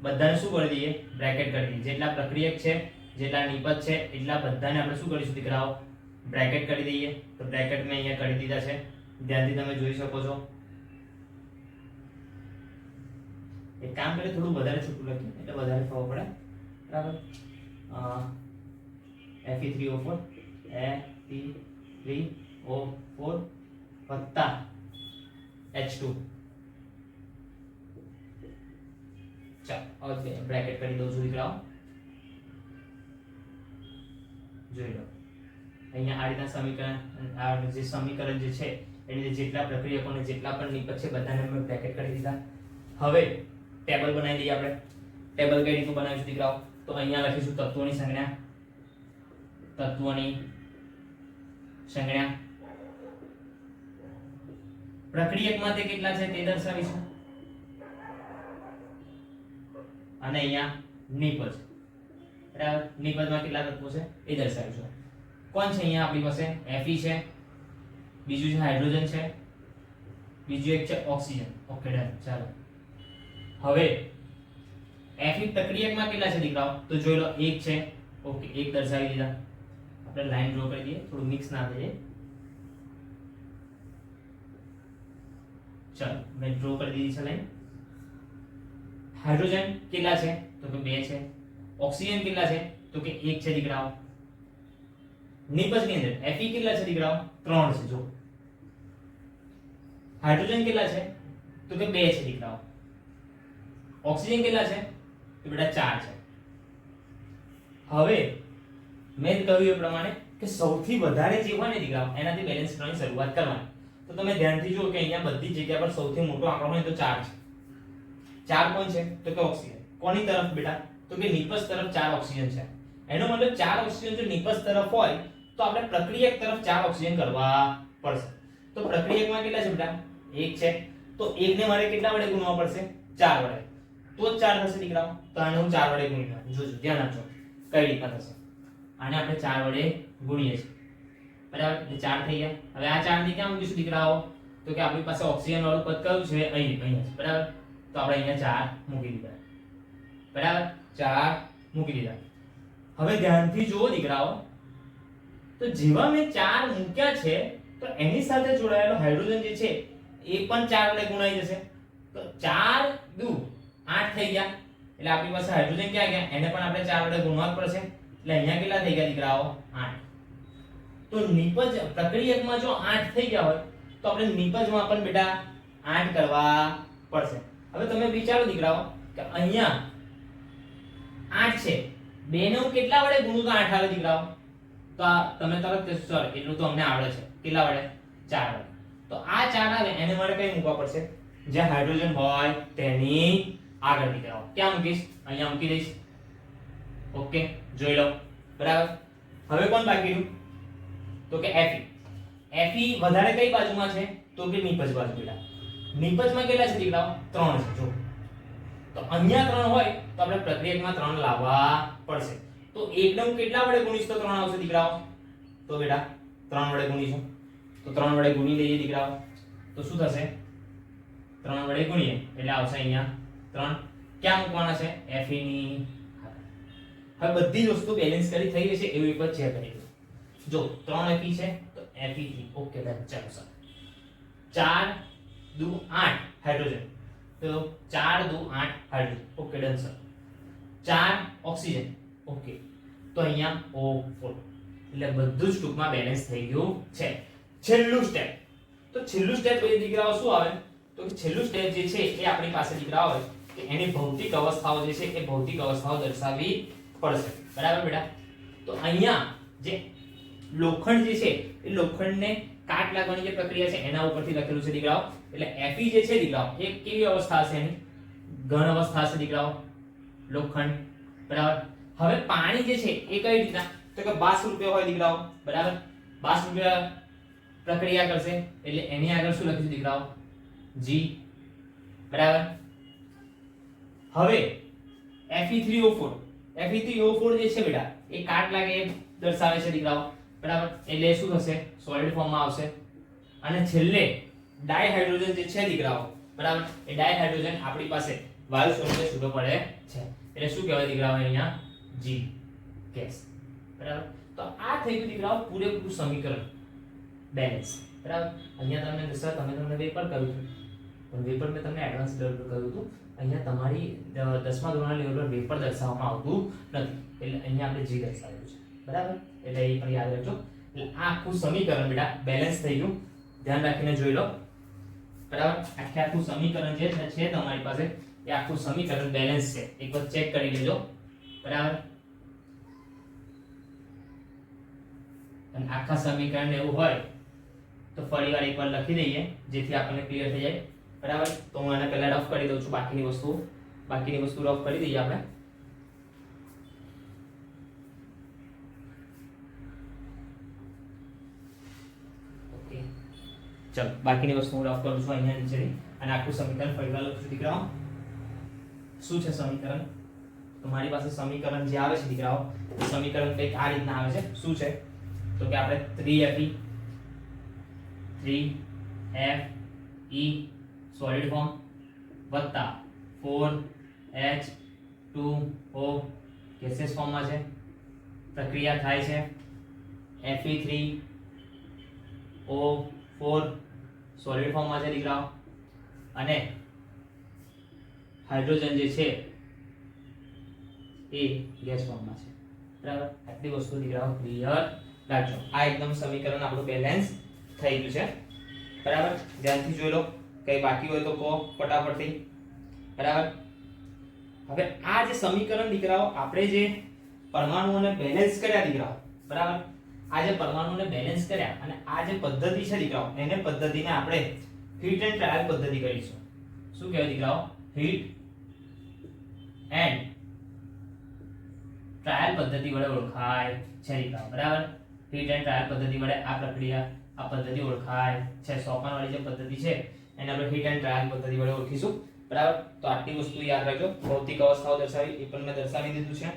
બધાને શું કરી દઈએ? બ્રેકેટ કરી દઈએ. જેટલા પ્રક્રિયક છે, જેટલા નિપજ છે એટલા બધાને આપણે શું કરીશું દીકરાઓ? બ્રેકેટ કરી દઈએ. તો બ્રેકેટ મેં અહીંયા કરી દીધા છે, ધ્યાનથી તમે જોઈ શકો છો. એક કામ કરે થોડું વધારે છૂટું લખીએ એટલે વધારે ખબર પડે, બરાબર? Fe3O4 વત્તા H2. ચાલો હવે બ્રેકેટ કરી દઉં છું દીકરાઓ. જોઈ લો અહીંયા આ રીતના સમીકરણ, આ જે સમીકરણ જે છે એની જેટલા પ્રક્રિયકોને જેટલા પણ નિપજ છે બધાને મેં બ્રેકેટ કરી દીધા. હવે ટેબલ બનાવી દઈએ આપણે. ટેબલ કઈ રીતનું બનાવીશું દીકરાઓ? તો અહીંયા લખીશું તત્વોની સંજ્ઞા, પ્રક્રિયકમાં તે કેટલા છે તે દર્શાવીશું અને અહીંયા નિપજ, બરાબર? નિપજમાં કેટલા તત્વો છે એ દર્શાવીશું. કોણ છે અહીંયા આપણી પાસે? Fe છે, બીજું છે હાઇડ્રોજન છે, બીજું એક છે ઓક્સિજન. Okay done. ચાલો હવે Fe પ્રક્રિયકમાં કેટલા છે દીકરાઓ? તો જોઈ લો 1 છે. ઓકે 1 દર્શાવી દીધા. આપણે લાઈન ડ્રો કરી દઈએ, થોડું મિક્સ ના થઈ જાય. ચાલો મેં ડ્રો કરી દીધી છે લાઈન. હાઇડ્રોજન કેટલા છે? તો કે 2 છે. ઓક્સિજન કેટલા છે? તો કે 1 છે દીકરાઓ. નિપજની અંદર Fe કેટલા છે દીકરાઓ? 3 છે. જો હાઇડ્રોજન કેટલા છે? તો કે 2 છે દીકરાઓ. ઓક્સિજન કેટલા છે? તો બેટા 4 છે. હવે મેં કહ્યું એ પ્રમાણે કે સૌથી વધારે જે હોય ને દીકરાઓ એનાથી બેલેન્સ કરવાની શરૂઆત કરવાની. તો તમે ધ્યાનથી જુઓ કે અહીંયા બધી જગ્યા પર સૌથી મોટો આંકડો હોય તો 4 છે. 4 કોણ છે? તો કે ઓક્સિજન. કોની તરફ બેટા? તો કે નિપજ તરફ 4 ઓક્સિજન છે. એનો મતલબ 4 ઓક્સિજન જો નિપજ તરફ હોય તો આપણે પ્રક્રિયક તરફ 4 ઓક્સિજન કરવા પડશે. તો પ્રક્રિયકમાં કેટલા છે બેટા? 1 છે. તો 1 ને મારે કેટલા વડે ગુણવા પડશે? 4 વડે. તો જ 4 થશે દીકરાઓ. તો આને હું 4 વડે ગુણી નાખું. જોજો ધ્યાન આપજો કઈ રીતના થશે. આને આપણે 4 વડે ગુણીએ છીએ, બરાબર? એટલે 4 થઈ ગયા. હવે આ 4 ને ક્યાં મૂકીશું દીકરાઓ? તો કે આપણી પાસે ઓક્સિજન વાળું પદ કયું છે? અહીંયા છે, બરાબર? તો આપણે અહીંયા 4 મૂકી દીધા, બરાબર? 4 મૂકી દીધા. હવે ધ્યાનથી જુઓ દીકરાઓ, તો જેવા મેં 4 મૂક્યા છે તો એની સાથે જોડાયેલો હાઇડ્રોજન જે છે એ પણ 4 વડે ગુણાઈ જશે. તો 4 દુ 8 થઈ ગયા, એટલે આપણી પાસે હાઇડ્રોજન ક્યાં ગયા, એને પણ આપણે 4 વડે ગુણવા જ પડશે. એટલે અહીંયા કેટલા થઈ ગયા દીકરાઓ 8. તો નિપજ પ્રક્રિયકમાં જો 8 થઈ ગયા હોય તો આપણે નિપજમાં પણ બેટા 8 કરવા પડશે. હવે તમે વિચારો દીકરાઓ કે અહીંયા 8 છે, 2 ને હું કેટલા વડે ગુણું તો 8 આવે દીકરાઓ? તો આ તમે તરત સર એટલું તો અમને આવડે છે, કેટલા વડે? 4 વડે. તો આ 4 આવે એને મારે કઈ મૂકવા પડશે? જે હાઇડ્રોજન હોય તેની આગળ દીકરાઓ. ક્યાં મૂકીશ? અહીંયા મૂકી દઈશ. ઓકે, જોઈ લો. બરાબર. હવે કોણ બાકી રહ્યું? તો કે Fe. Fe વધારે કઈ બાજુમાં છે? તો કે નિપજ બાજુ બેટા. નિપજમાં કેટલા છે દીકરાઓ? 3 છે. જો તો અહીંયા 3 હોય તો આપણે પ્રક્રિયકમાં 3 લાવવા પડશે. તો એકદમ કેટલા વડે ગુણીશ તો 3 આવશે દીકરાઓ? તો બેટા 3 વડે ગુણીશું. તો 3 વડે ગુણી લઈએ દીકરાઓ. તો શું થશે? 3 વડે ગુણીએ એટલે આવશે અહીંયા 3. ક્યાં મૂકવાના છે? Fe ની. હવે બધી જ વસ્તુ બેલેન્સ કરી થઈ ગઈ છે એવી એક ચેક કરી લો. જો 3 Fe છે તો Fe3. Okay done. ચાલો સર 4 2 8 હાઇડ્રોજન. તો 4 2 8 hydrogen. Okay done sir. 4 oxygen. Okay. તો અહીંયા O4. એટલે બધું જ ટૂંકમાં બેલેન્સ થઈ ગયું છે. છેલ્લું સ્ટેપ. તો છેલ્લું સ્ટેપ એ દીકરાઓ શું આવે? તો કે છેલ્લું સ્ટેપ જે છે એ આપણી પાસે દીકરાઓ હોય કે એની ભૌતિક અવસ્થાઓ જે છે એ ભૌતિક અવસ્થાઓ દર્શાવવી પડશે. બરાબર બેટા? તો અહીંયા જે લોખંડ જે છે એ લોખંડને કાટ લાગવાની જે પ્રક્રિયા છે એના ઉપરથી લખેલું છે દીકરાઓ. એટલે Fe જે છે દીકરાઓ એ કેવી અવસ્થા હશે? એની ઘન અવસ્થા હશે દીકરાઓ, લોખંડ. બરાબર. હવે પાણી જે છે એ કઈ રીતના? તો કે બાષ્પરૂપે હોય દીકરાઓ. બરાબર. બાષ્પરૂપે પ્રક્રિયા કરશે એટલે એની આગળ શું લખ્યું દીકરાઓ? G. બરાબર. હવે Fe3O4. Fe3O4 જે છે બેટા એ કાટ લાગે એ દર્શાવે છે દીકરાઓ. બરાબર. એટલે શું થશે? સોલિડ ફોર્મમાં આવશે. અને છેલ્લે ડાયહાઇડ્રોજન જે છે દીકરાઓ, બરાબર, એ ડાયહાઇડ્રોજન આપણી પાસે વાયુ સ્વરૂપે છૂટો પડે છે. એટલે શું કહેવાય દીકરાઓ? અહીંયા G ગેસ. બરાબર. તો આ થઈ ગયું દીકરાઓ પૂરેપૂરું સમીકરણ બેલેન્સ. બરાબર. અહીંયા તમને સર તમને વેપર કર્યું હતું પણ વેપર મેં તમને એડવાન્સ લેવલ પર કર્યું હતું. અહીંયા તમારી 10મા ધોરણના લેવલ પર વેપર દર્શાવવામાં આવતું નથી. એટલે અહીંયા આપણે G દર્શાવ્યું છે. બરાબર. એટલે એ પણ યાદ રાખજો. એટલે આ આખું સમીકરણ બેટા બેલેન્સ થઈ ગયું. ધ્યાન રાખીને જોઈ લો. બરાબર. આખું સમીકરણ જે છે તમારી પાસે એ આખું સમીકરણ બેલેન્સ છે. એકવાર ચેક કરી લેજો. બરાબર. અને આખા સમીકરણ એવું હોય તો ફરીવાર એકવાર લખી દઈએ જેથી આપણને ક્લિયર થઈ જાય. બરાબર. તો હું આને પહેલા રફ કરી દઉં છું. બાકીની વસ્તુ રફ કરી દઈએ આપણે. ઓકે ચલો બાકીની વસ્તુ હું રફ કરું છું અહીંયા નીચેની અને આખું સમીકરણ ફરીવાર લખું છું દીકરાઓ. શું છે સમીકરણ? તો મારી પાસે સમીકરણ જે આવે છે દીકરાઓ એ સમીકરણ કંઈક આ રીતના આવે છે. શું છે? તો કે આપણે 3Fe 3Fe સોલિડ ફોર્મ વત્તા 4H2O ગેસિયસ ફોર્મમાં છે. પ્રક્રિયા થાય છે Fe3O4 સોલિડ ફોર્મમાં છે દીકરાઓ. અને હાઇડ્રોજન જે છે એ ગેસ ફોર્મમાં છે. બરાબર. આટલી વસ્તુ દીકરાઓ ક્લિયર રાખજો. આ એકદમ સમીકરણ આપણું બેલેન્સ થઈ ગયું છે. બરાબર. ધ્યાનથી જોઈ લો. કઈ બાકી હોય તો કહો ફટાફટથી. બરાબર. હવે આ જે સમીકરણ દીકરાઓ આપણે જે પરમાણુઓને બેલેન્સ કર્યા દીકરાઓ, બરાબર, આ જે પરમાણુઓને બેલેન્સ કર્યા અને આ જે પદ્ધતિ છે દીકરાઓ એને પદ્ધતિને આપણે હીટ એન્ડ ટ્રાયલ પદ્ધતિ કરીશું. શું કહેવાય દીકરાઓ? હીટ એન્ડ ટ્રાયલ પદ્ધતિ વડે ઓળખાય છે દીકરાઓ. બરાબર. હીટ એન્ડ ટ્રાયલ પદ્ધતિ વડે આ પ્રક્રિયા આ પદ્ધતિ ઓળખાય છે. સોપાન વાળી જે પદ્ધતિ છે એને આપણે હીટ એન્ડ ટ્રાયલ પદ્ધતિ વડે ઓળખીશું. બરાબર. તો આટલી વસ્તુ યાદ રાખજો. ભૌતિક અવસ્થાઓ દર્શાવી એ પણ મેં દર્શાવી દીધું છે.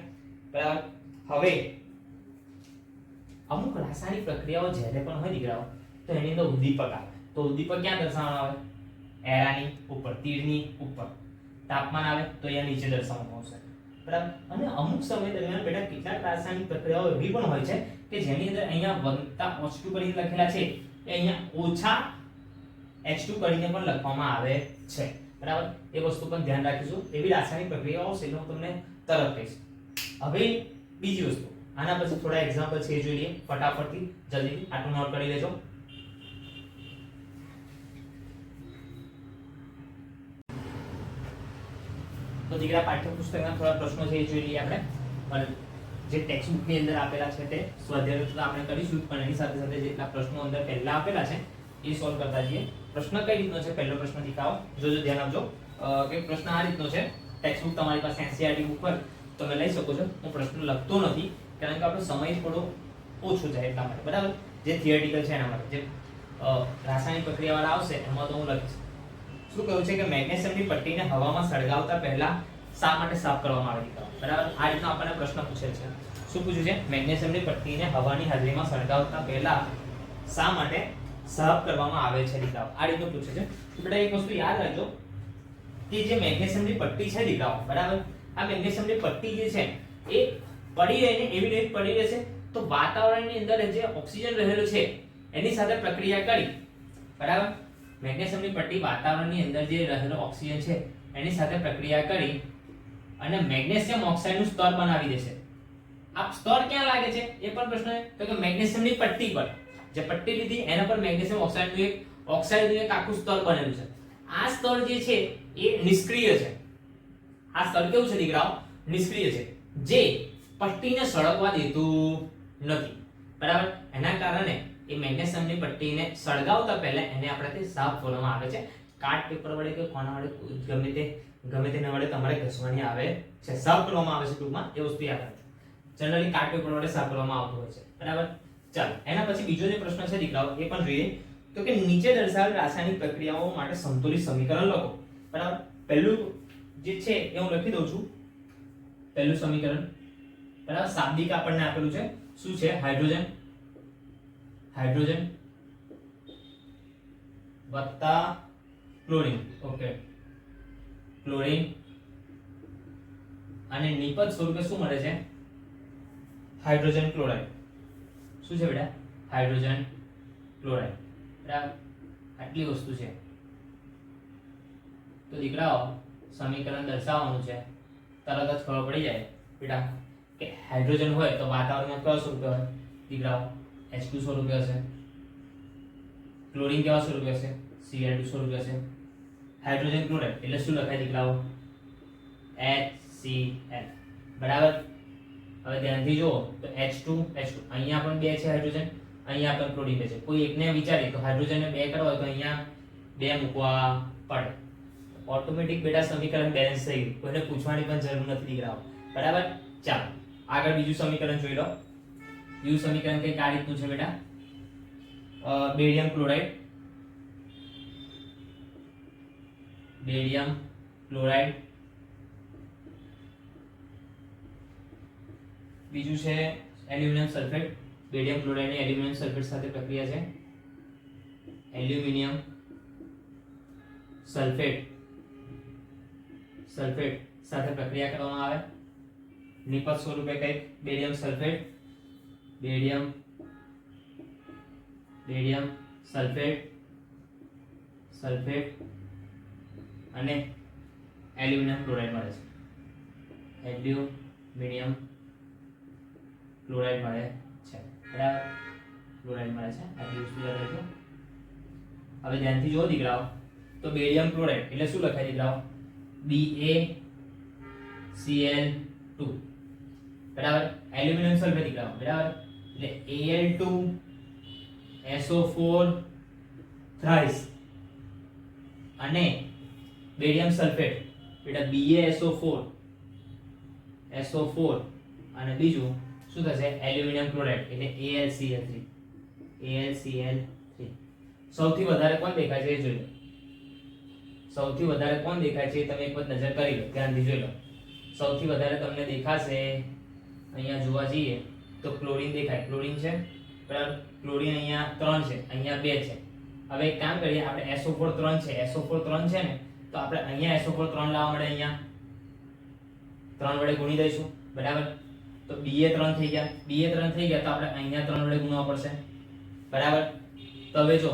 બરાબર. હવે અમુક રાસાયણિક પ્રક્રિયાઓ જ્યારે પણ હોય દીકરાઓ તો એની અંદર ઉદ્દીપક આવે. તો ઉદ્દીપક ક્યાં દર્શાવવામાં આવે? એરાની ઉપર, તીરની ઉપર. તાપમાન આવે તો અહીંયા નીચે દર્શાવવામાં આવશે. બરાબર. અને અમુક સમય દરમિયાન બેટા કેટલાક રાસાયણિક પ્રક્રિયાઓ એવી પણ હોય છે કે જેની અંદર અહીંયા વત્તા H2 કરીને લખેલા છે એ અહીંયા ઓછા H2 કરીને પણ લખવામાં આવે છે. બરાબર, એ વસ્તુ પણ ધ્યાન રાખીશું. એવી રાસાયણિક પ્રક્રિયાઓ આવશે એટલે હું તમને તરત કહીશ. હવે બીજી વસ્તુ, આના પછી થોડા એક્ઝામ્પલ છે એ જોઈ લઈએ ફટાફટથી, જલ્દી આટલું નોટ કરી લેજો. તો દીકરા પાઠ્યપુસ્તકના થોડા પ્રશ્નો છે એ જોઈ લઈએ આપણે. અને જે ટેક્સ્ટ બુક ની અંદર આપેલા છે તે સ્વાધ્યાય તો આપણે કરીશું, પણ એની સાથે સાથે જેટલા પ્રશ્નો અંદર પહેલા આપેલા છે એ સોલ્વ કરતા જઈએ. પ્રશ્ન કઈ રીતનો છે? પહેલો પ્રશ્ન દીખાઓ, જોજો, ધ્યાન આપજો. કે પ્રશ્ન આ રીતનો છે. ટેક્સ્ટ બુક તમારી પાસે એનસીઈઆરટી બુક પર તમે લઈ શકો છો. હું પ્રશ્ન લખતો નથી કારણ કે આપણો સમય થોડો ઓછો જાય એટલા માટે, બરાબર. જે થિયરિટિકલ છે એના માટે, જે રાસાયણિક પ્રક્રિયાવાળા આવશે એમાં તો હું લખીશ. શું કહ્યું છે કે મેગ્નેશિયમની પટ્ટીને હવામાં સળગાવતા પહેલા શા માટે સાફ કરવામાં આવે છે? બરાબર, આ રીતનો આપણને પ્રશ્ન પૂછેલ છે. શું પૂછ્યું છે? મેગ્નેશિયમની પટ્ટીને હવાની હાજરીમાં સળગાવતા પહેલા શા માટે સાફ કરવામાં આવે છે દીકરાઓ? આ રીતનું પૂછે છે. તો બેટા એક વસ્તુ યાદ રાખજો કે જે મેગ્નેશિયમની પટ્ટી છે દીકરાઓ, બરાબર, આ મેગ્નેશિયમની પટ્ટી જે છે એ પડી રહીને એવી રીતે પડી રહેશે તો વાતાવરણની અંદર જે ઓક્સિજન રહેલો છે એની સાથે પ્રક્રિયા કરી, બરાબર, મેગ્નેશિયમની પટ્ટી વાતાવરણની અંદર જે રહેલો ઓક્સિજન છે એની સાથે પ્રક્રિયા કરી અને મેગ્નેશિયમ ઓક્સાઇડનું સ્તર બનાવી દેશે. આ સ્તર ક્યાં લાગે છે એ પણ પ્રશ્ન છે. તો કે મેગ્નેશિયમની પટ્ટી પર, જે પટ્ટી લીધી એના પર મેગ્નેશિયમ ઓક્સાઇડનું એક આખું સ્તર બનેલું છે. આ સ્તર જે છે એ નિષ્ક્રિય છે. આ સ્તર કેવું છે દીકરાઓ? નિષ્ક્રિય છે, જે પટ્ટીને સળગવા દેતું નથી, બરાબર. એના કારણે એ મેગ્નેશિયમની પટ્ટીને સળગાવતા પહેલા એને આપણાથી સાફ કરવામાં આવે છે. કાર્ડ પેપર વડે કે કોના વડે ગમે તેના વડે તમારે ઘસવાની આવે છે, સાફ કરવામાં આવે છે. ટૂંકમાં એ વસ્તુ યાદ રાખજો. જનરલી કાર્ડ પેપર વડે સાફ કરવામાં આવતું હોય છે, બરાબર. ચાલો, એના પછી બીજો જે પ્રશ્ન છે દીકરાઓ એ પણ જોઈએ. તો કે નીચે દર્શાવેલ રાસાયણિક પ્રક્રિયાઓ માટે સંતુલિત સમીકરણ લખો, બરાબર. પહેલું જે છે એ હું લખી દઉં છું. પહેલું સમીકરણ, બરાબર, શાબ્દિક આપણને આપેલું છે. શું છે? હાઇડ્રોજન વત્તા ક્લોરીન. ઓકે, ક્લોરીન અને નિપજ સ્વરૂપે શું મળે છે? Hydrogen chloride. શું છે બેટા? હાઇડ્રોજન ક્લોરાઇડ, બરાબર. આટલી વસ્તુ છે. તો દીકરાઓ સમીકરણ દર્શાવવાનું છે, તરત જ ખબર પડી જાય બેટા કે હાઇડ્રોજન હોય તો વાતાવરણમાં કયા સ્વરૂપે હોય દીકરાઓ? H2 સ્વરૂપે હશે. ક્લોરીન કેવા સ્વરૂપે હશે? Cl2 સ્વરૂપે હશે. હાઇડ્રોજન ક્લોરાઇડ એટલે શું લખાય દીકરાઓ? HCl, બરાબર. હવે ધ્યાનથી જુઓ તો H2 અહીંયા પણ બે છે હાઇડ્રોજન, અહીંયા પણ ક્લોરીન બે છે. કોઈ એકને વિચારી તો હાઇડ્રોજનને બે કરવા હોય તો અહીંયા બે મૂકવા પડે. ઓટોમેટિક બેટા સમીકરણ બેલેન્સ થઈ ગયું, કોઈને પૂછવાની પણ જરૂર નથી દીકરાઓ, બરાબર. ચાલો આગળ બીજું સમીકરણ જોઈ લો. બીજું સમીકરણ કઈ આ રીતનું છે બેટા? બેરિયમ ક્લોરાઇડ, બીજું છે એલ્યુમિનિયમ સલ્ફેટ. બેરિયમ ક્લોરાઇડ ની એલ્યુમિનિયમ સલ્ફેટ સાથે પ્રક્રિયા છે. એલ્યુમિનિયમ સલ્ફેટ સાથે પ્રક્રિયા કરવામાં આવે. નિપજ સ્વરૂપે કઈ? બેરિયમ સલ્ફેટ અને એલ્યુમિનિયમ ક્લોરાઇડ મળે છે. એલ્યુમિનિયમ ક્લોરાઇડ મળે છે, બરાબર. ક્લોરાઇડ મળે છે. આટલી વસ્તુ યાદ રાખજો. હવે ધ્યાનથી જુઓ દીકરાઓ, તો બેરિયમ ક્લોરાઇડ એટલે શું લખાય દીકરાઓ? BaCl2, બરાબર. એલ્યુમિનિયમ સલ્ફેટ દીકરાઓ, બરાબર, એટલે Al2SO4 થ્રાઇસ અને બેરિયમ સલ્ફેટ બેટા BaSO4 અને બીજું શું થશે? એલ્યુમિનિયમ ક્લોરાઇડ એટલે AlCl3. સૌથી વધારે કોણ દેખાય છે એ જોઈ લો. સૌથી વધારે કોણ દેખાય છે તમે એક વખત નજર કરી લો, ધ્યાનથી જોઈ લો. સૌથી વધારે તમને દેખાશે અહીંયા જોવા જઈએ તો ક્લોરીન દેખાય. ક્લોરીન છે, બરાબર. ક્લોરીન અહીંયા 3 છે, અહીંયા 2 છે. હવે એક કામ કરીએ, આપણે SO4 3 છે, SO4 3 છે ને, તો આપણે અહીંયા SO4 3 લાવવા મળે, અહીંયા 3 વડે ગુણી દઈશું, બરાબર. તો Ba 3 થઈ ગયા. તો આપણે અહીંયા 3 વડે ગુણવા પડશે, બરાબર. તો હવે જો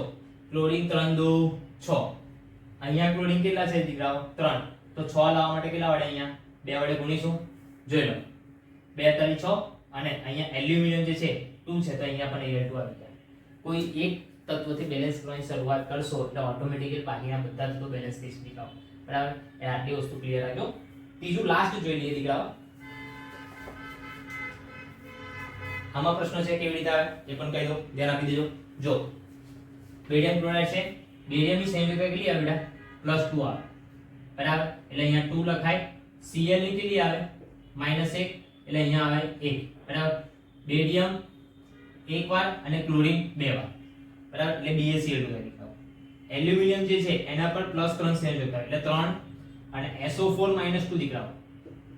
ક્લોરીન 3 2 6 અહીંયા ક્લોરીન કેટલા છે દીકરાઓ 3, તો 6 લાવવા માટે કેટલા વડે અહીંયા 2 વડે ગુણીશું. જોઈ લો 2 તારી 6 અને અહીંયા એલ્યુમિનિયમ જે છે 2 છે તો અહીંયા પણ Al2 આવી જાય. કોઈ એક તત્વથી બેલેન્સ કરવાની શરૂઆત કરશો એટલે ઓટોમેટિકલી બાકીના બધા તત્વો બેલેન્સ થઈ જશે દીકરાઓ. બરાબર, એ આટલી વસ્તુ ક્લિયર રાખજો. ત્રીજું લાસ્ટ જોઈ લઈએ દીકરાઓ. આમાં પ્રશ્ન છે કેવી રીતે આવે એ પણ કહી દો, ધ્યાન આપી દેજો. જો બેરિયમ ક્લોરાઇડ છે, બેરિયમની સંયોજકતા કેટલી આવે બેટા +2 આવે. બરાબર, એટલે અહીંયા 2 લખાય. Cl ની કેટલી આવે -1 એટલે અહીંયા આવે 1. બરાબર, બેરિયમ એક વાર અને ક્લોરીન બે વાર. બરાબર, એટલે BaCl2 તરીકે આવે. એલ્યુમિનિયમ જે છે એના પર +3 સંયોજકતા એટલે 3 અને SO4 -2 દીકરાઓ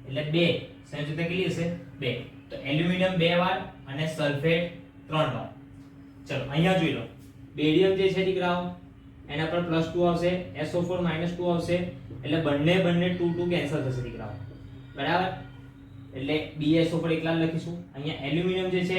એટલે 2 સંયોજકતા કેટલી હશે 2. તો એલ્યુમિનિયમ 2 વાર અને સલ્ફેટ 3 વાર. ચલો અહીંયા જોઈ લો બેરિયમ જે છે દીકરાઓ એના પર +2 આવશે, SO4 -2 આવશે એટલે બંને 2 કેન્સલ થશે દીકરાઓ. બરાબર, એટલે BSO પર એકલા લખીશું. અહીંયા એલ્યુમિનિયમ જે છે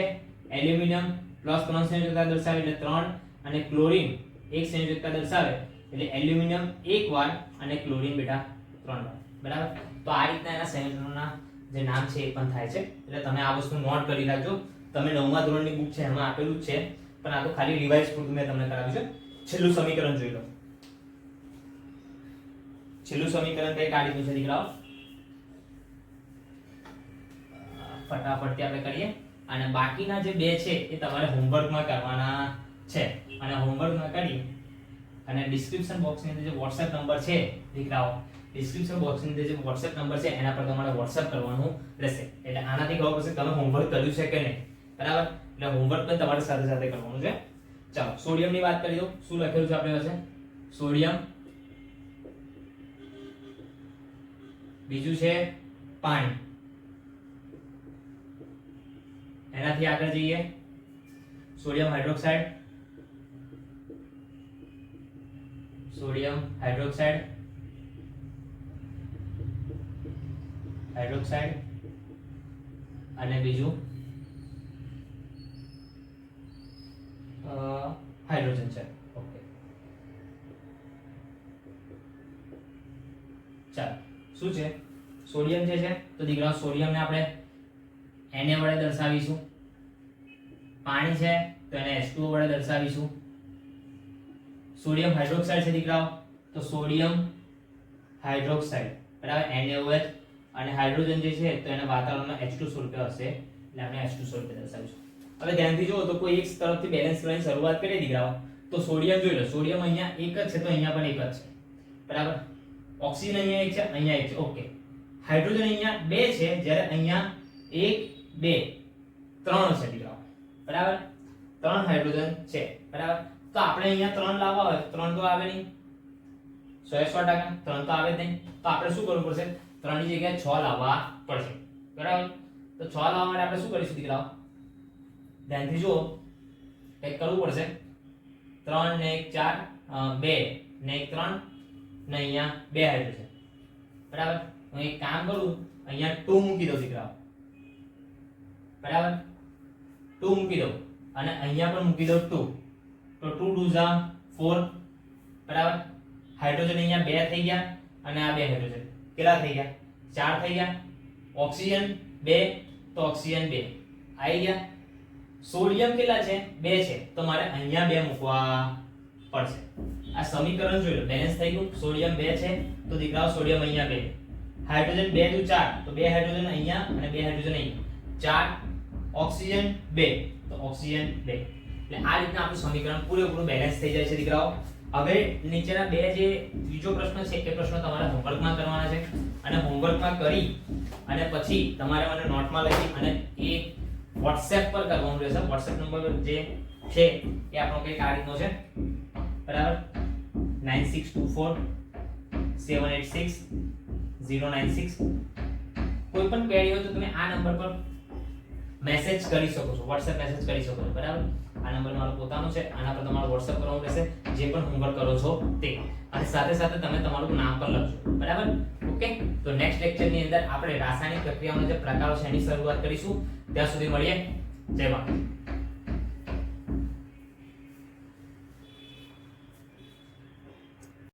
એલ્યુમિનિયમ +3 સંયોજકતા દર્શાવે એટલે 3 અને ક્લોરીન એક સંયોજકતા દર્શાવે એટલે એલ્યુમિનિયમ એક વાર અને ક્લોરીન બેટા 3 વાર. બરાબર, તો આ રીતના એના સંયોજનોના જે નામ છે એ પણ થાય છે. એટલે તમે આ વસ્તુ નોટ કરી રાખજો. તમે 9મા ધોરણની બુક છે એમાં આપેલું જ છે, પણ આ તો ખાલી રિવાઇઝ પૂરતું મેં તમને કરાવ્યું છે. છેલ્લું સમીકરણ જોઈ લો. છેલ્લું સમીકરણ કઈ કાઢી છે દીકરાઓ? ફટાફટથી આપણે કરીએ અને બાકીના જે બે છે એ તમારે હોમવર્કમાં કરવાના છે. અને હોમવર્કમાં કરી અને ડિસ્ક્રિપ્શન બોક્સની અંદર જે WhatsApp નંબર છે દીકરાઓ, ડિસ્ક્રિપ્શન બોક્સની અંદર જે WhatsApp નંબર છે એના પર તમારે WhatsApp કરવાનું રહેશે. એટલે આનાથી ખબર પડશે તમે હોમવર્ક કર્યું છે કે નહીં. બરાબર, એટલે હોમવર્ક પણ તમારે સાથે સાથે કરવાનું છે. ચાલો સોડિયમની વાત કરી દો. શું લખેલું છે આપણે પાસે? સોડિયમ, બીજું છે પાણી. એનાથી આગળ જઈએ sodium hydroxide, sodium hydroxide, hydroxide અને બીજું હાઇડ્રોજન છે. ઓકે, ચાલો શું છે સોડિયમ જે છે તો દીકરાઓ સોડિયમને આપણે Na વડે દર્શાવીશું. પાણી છે તો એને H2O વડે દર્શાવીશું. સોડિયમ હાઇડ્રોક્સાઇડ છે દીકરાઓ તો સોડિયમ હાઇડ્રોક્સાઇડ બરાબર NaOH અને હાઇડ્રોજન જે છે તો એને વાતાવરણમાં H2 સ્વરૂપે હશે એટલે આપણે H2 સ્વરૂપે દર્શાવીશું. હવે ધ્યાનથી જુઓ તો કોઈ એક તરફથી બેલેન્સ કરવાની શરૂઆત કરીએ દીકરાઓ તો સોડિયમ જોઈ લો. સોડિયમ અહીંયા એક જ છે તો અહીંયા પણ એક જ છે. બરાબર, ઓક્સિજન અહીંયા એક છે, અહીંયા એક છે. ઓકે, હાઇડ્રોજન અહીંયા બે છે જ્યારે અહીંયા 1 2 3 છે દીકરાઓ. બરાબર, 3 હાઇડ્રોજન છે. બરાબર, તો આપણે અહીંયા 3 લાવવા હોય 3 તો આવે નહીં, 100% 3 તો આવે જ નહીં. તો આપણે શું કરવું પડશે? 3 ની જગ્યાએ 6 લાવવા પડશે. બરાબર, તો 6 લાવવા માટે આપણે શું કરીશું દીકરાઓ? ધ્યાનથી જુઓ, કંઈક કરવું પડશે. 3 ને 1 4 2 ને 1 3 ને અહીંયા 2 હાઇડ્રોજન. બરાબર, હું એક કામ કરું અહીંયા 2 મૂકી દઉં દીકરાઓ. બરાબર, 2 મૂકી દઉં અને અહીંયા પણ મૂકી દઉં 2 તો 2 2 જા 4. બરાબર, હાઇડ્રોજન અહીંયા 2 થઈ ગયા અને આ 2 હાઇડ્રોજન કેટલા થઈ ગયા? 4 થઈ ગયા. ઓક્સિજન 2 તો ઓક્સિજન 2 આવી ગયા. સોડિયમ કેટલા છે? 2 છે તો મારે અહીંયા 2 મૂકવા પડશે. આ સમીકરણ જોઈ લો, બેલેન્સ થઈ ગયું. સોડિયમ 2 છે તો દીકરાઓ સોડિયમ અહીંયા 2, હાઇડ્રોજન 2 2 4 તો 2 હાઇડ્રોજન અહીંયા અને 2 હાઇડ્રોજન અહીંયા 4. ઓક્સિજન 2 તો ઓક્સિજન 2. એટલે આ રીતના આપણું સમીકરણ પૂરેપૂરું બેલેન્સ થઈ જાય છે દીકરાઓ. હવે નીચેના બે જે બીજો પ્રશ્ન છે એ પ્રશ્ન તમારે હોમવર્કમાં કરવાના છે અને હોમવર્કમાં કરી અને પછી તમારે મને નોટમાં લખી અને એ WhatsApp પર કરવાનું રહેશે. WhatsApp નંબર જે છે એ આપણો કંઈક આ રીતનો છે. બરાબર, 9624 786 096. કોઈ પણ ક્વેરી હોય તો તમે આ નંબર પર મેસેજ કરી શકો છો, WhatsApp મેસેજ કરી શકો છો. બરાબર, આ નંબર મારો પોતાનો છે, આના પર તમારે WhatsApp કરવાનું રહેશે જે પણ હોમવર્ક કરો છો તે, અને સાથે સાથે તમે તમારું નામ પણ લખજો. બરાબર, ઓકે. તો નેક્સ્ટ લેક્ચર ની અંદર આપણે રાસાયણિક પ્રક્રિયાઓના જે પ્રકારો છે એની શરૂઆત કરીશું. ત્યાં સુધી મળીએ. જય માતા.